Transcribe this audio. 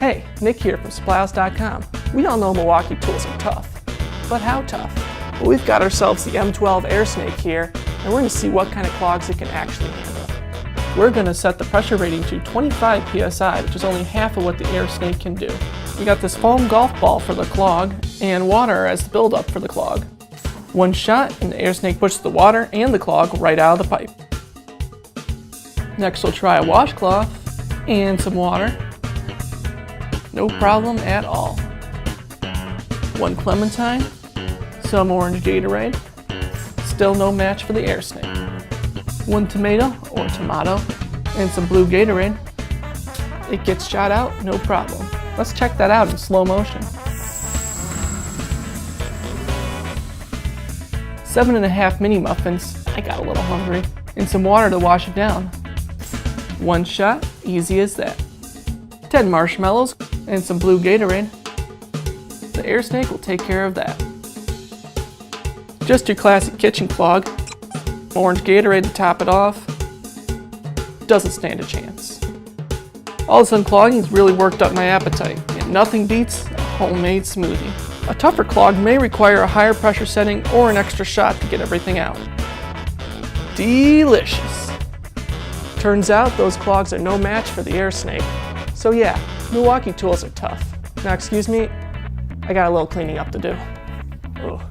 Hey, Nick here from SupplyHouse.com. We all know Milwaukee tools are tough, but how tough? Well, we've got ourselves the M12 Airsnake here, and we're going to see what kind of clogs it can actually handle. We're going to set the pressure rating to 25 psi, which is only half of what the Airsnake can do. We got this foam golf ball for the clog, and water as the buildup for the clog. One shot, and the Airsnake pushes the water and the clog right out of the pipe. Next we'll try a washcloth and some water. No problem at all. One clementine, some orange Gatorade. Still no match for the Airsnake. One tomato or tomato and some blue Gatorade. It gets shot out, no problem. Let's check that out in slow motion. 7.5 mini muffins, I got a little hungry, and some water to wash it down. One shot, easy as that. 10 marshmallows and some blue Gatorade. The Airsnake will take care of that. Just your classic kitchen clog. Orange Gatorade to top it off. Doesn't stand a chance. All this unclogging's really worked up my appetite, and nothing beats a homemade smoothie. A tougher clog may require a higher pressure setting or an extra shot to get everything out. Delicious! Turns out those clogs are no match for the Airsnake. So yeah, Milwaukee tools are tough. Now excuse me, I got a little cleaning up to do. Ugh.